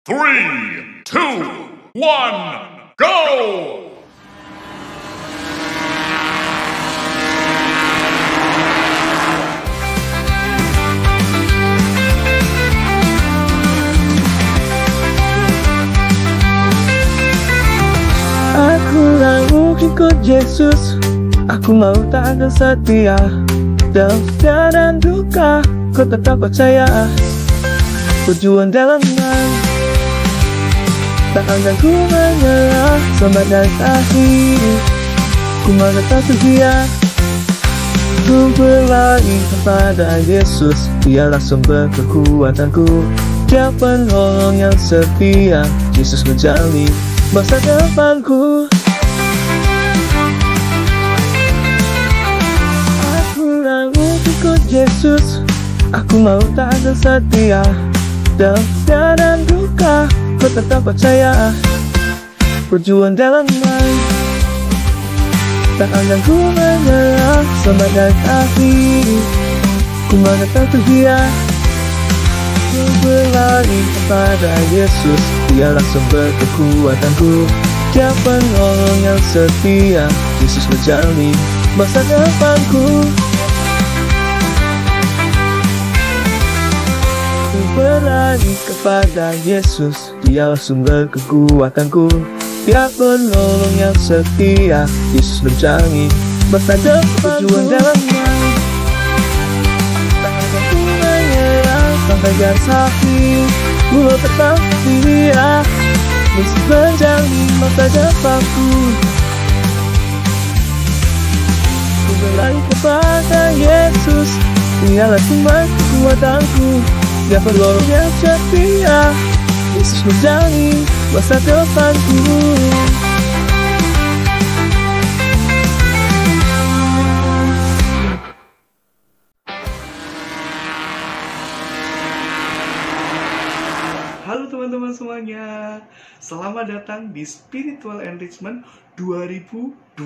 3, 2, 1, go! Aku mau ikut Yesus, aku mau taat dan setia. Dalam setia dan duka, ku tetap percaya. Tujuan dalam iman, tak akan ku menyerah sampai dari akhir. Ku mau tetap setia, ku berlari kepada Yesus. Dialah sumber kekuatanku, Dia penolong yang setia. Yesus menjalani masa depanku. Aku mau ikut Yesus, aku mau taat dan setia. Dalam setia dan duka, ku tetap percaya. Berjuang dalam iman, tak akan ku menyerah sampai dari akhir. Ku mau tetap setia, ku berlari kepada Yesus. Dialah sumber kekuatanku, Dia penolong yang setia. Yesus menjalani masa depanku. Ku berlari kepada Yesus, Dialah sumber kekuatanku, Dia penolong yang setia. Yesus menjalani masa depanku. Berjuang dalam iman, tak akan ku menyerah sampai garis akhir. Ku tetap setia, Yesus menjalani masa depanku. Ku berlari kepada Yesus, Dialah sumber kekuatanku, Dia penolong yang setia. Yesus menjalani masa depanku. Halo teman-teman semuanya, selamat datang di Spiritual Enrichment 2025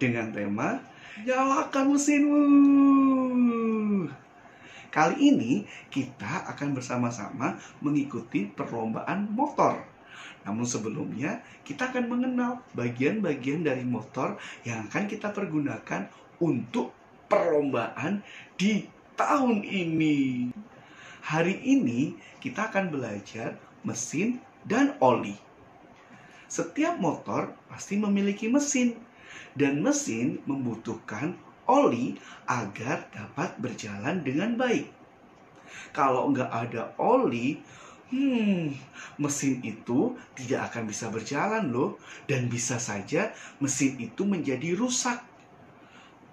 dengan tema Nyalakan Mesinmu. Kali ini kita akan bersama-sama mengikuti perlombaan motor. Namun sebelumnya kita akan mengenal bagian-bagian dari motor yang akan kita pergunakan untuk perlombaan di tahun ini. Hari ini kita akan belajar mesin dan oli. Setiap motor pasti memiliki mesin, dan mesin membutuhkan oli agar dapat berjalan dengan baik. Kalau nggak ada oli, mesin itu tidak akan bisa berjalan loh, dan bisa saja mesin itu menjadi rusak.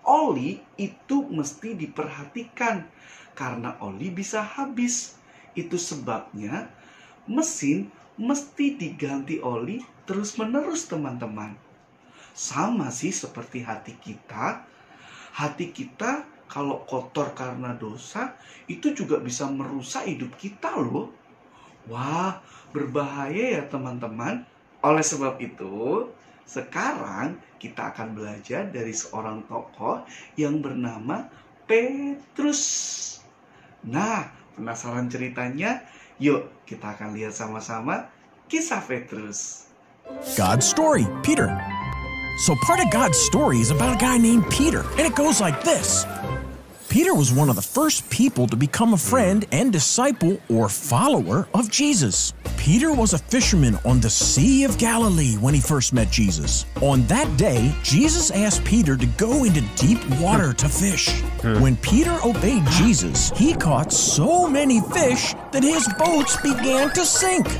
Oli itu mesti diperhatikan, karena oli bisa habis. Itu sebabnya mesin mesti diganti oli terus-menerus teman-teman. Sama sih seperti hati kita. Hati kita kalau kotor karena dosa, itu juga bisa merusak hidup kita loh. Wah, berbahaya ya teman-teman. Oleh sebab itu, sekarang kita akan belajar dari seorang tokoh yang bernama Petrus. Nah, penasaran ceritanya? Yuk, kita akan lihat sama-sama kisah Petrus. God's story, Peter. So part of God's story is about a guy named Peter, and it goes like this. Peter was one of the first people to become a friend and disciple or follower of Jesus. Peter was a fisherman on the Sea of Galilee when he first met Jesus. On that day, Jesus asked Peter to go into deep water to fish. When Peter obeyed Jesus, he caught so many fish that his boats began to sink.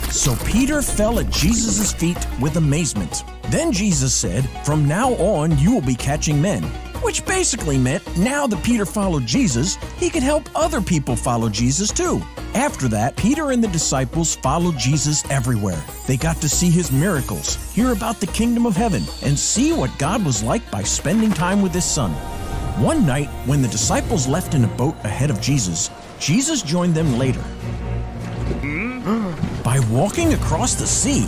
So Peter fell at Jesus' feet with amazement. Then Jesus said, "From now on, you will be catching men." Which basically meant now that Peter followed Jesus, he could help other people follow Jesus too. After that, Peter and the disciples followed Jesus everywhere. They got to see his miracles, hear about the kingdom of heaven, and see what God was like by spending time with his son. One night, when the disciples left in a boat ahead of Jesus, Jesus joined them later by walking across the sea.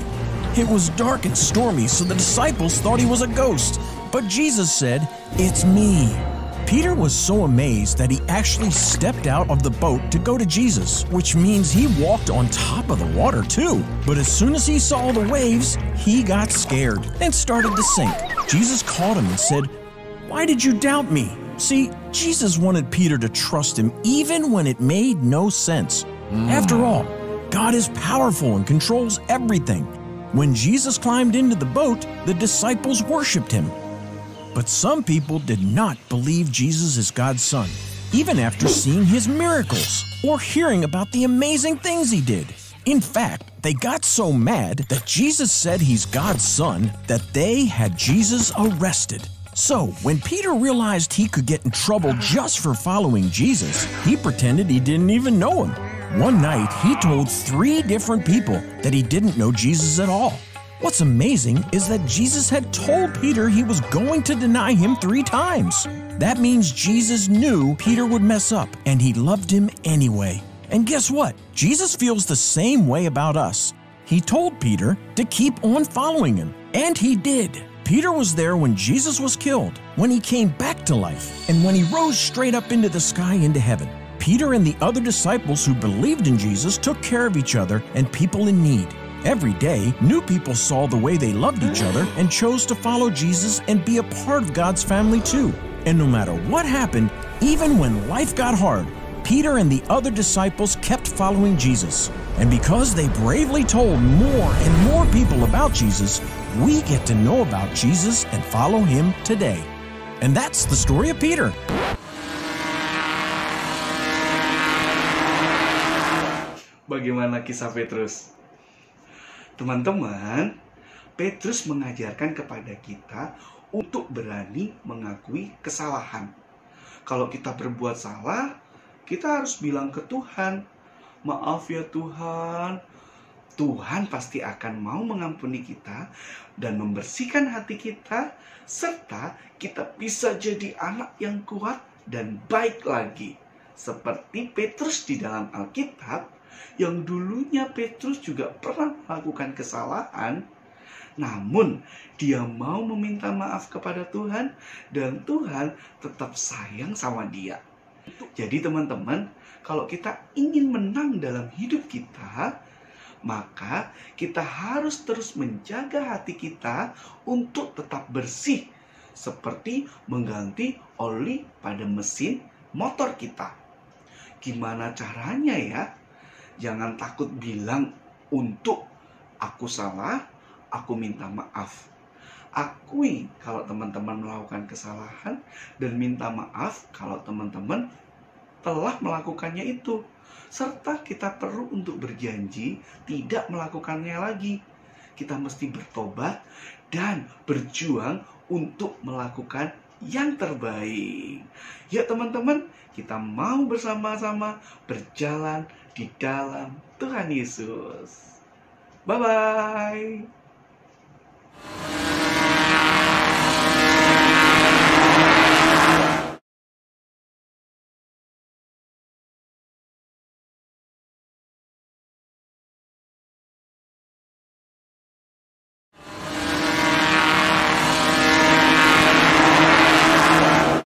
It was dark and stormy, so the disciples thought he was a ghost. But Jesus said, "It's me." Peter was so amazed that he actually stepped out of the boat to go to Jesus, which means he walked on top of the water too. But as soon as he saw the waves, he got scared and started to sink. Jesus caught him and said, "Why did you doubt me?" See, Jesus wanted Peter to trust him even when it made no sense. After all, God is powerful and controls everything. When Jesus climbed into the boat, the disciples worshiped him. But some people did not believe Jesus is God's son, even after seeing his miracles or hearing about the amazing things he did. In fact, they got so mad that Jesus said he's God's son that they had Jesus arrested. So, when Peter realized he could get in trouble just for following Jesus, he pretended he didn't even know him. One night, he told 3 different people that he didn't know Jesus at all. What's amazing is that Jesus had told Peter he was going to deny him 3 times. That means Jesus knew Peter would mess up, and he loved him anyway. And guess what? Jesus feels the same way about us. He told Peter to keep on following him, and he did. Peter was there when Jesus was killed, when he came back to life, and when he rose straight up into the sky into heaven. Peter and the other disciples who believed in Jesus took care of each other and people in need. Every day, new people saw the way they loved each other and chose to follow Jesus and be a part of God's family too. And no matter what happened, even when life got hard, Peter and the other disciples kept following Jesus. And because they bravely told more and more people about Jesus, we get to know about Jesus and follow him today. And that's the story of Peter. Bagaimana kisah Petrus? Teman-teman, Petrus mengajarkan kepada kita untuk berani mengakui kesalahan. Kalau kita berbuat salah, kita harus bilang ke Tuhan, "Maaf ya Tuhan." Tuhan pasti akan mau mengampuni kita dan membersihkan hati kita, serta kita bisa jadi anak yang kuat dan baik lagi. Seperti Petrus di dalam Alkitab, yang dulunya Petrus juga pernah melakukan kesalahan, namun dia mau meminta maaf kepada Tuhan dan Tuhan tetap sayang sama dia. Jadi teman-teman, kalau kita ingin menang dalam hidup kita, maka kita harus terus menjaga hati kita untuk tetap bersih, seperti mengganti oli pada mesin motor kita. Gimana caranya ya? Jangan takut bilang untuk "aku salah, aku minta maaf". Akui kalau teman-teman melakukan kesalahan dan minta maaf kalau teman-teman telah melakukannya itu. Serta kita perlu untuk berjanji tidak melakukannya lagi. Kita mesti bertobat dan berjuang untuk melakukan yang terbaik. Ya teman-teman, kita mau bersama-sama berjalan di dalam Tuhan Yesus. Bye-bye.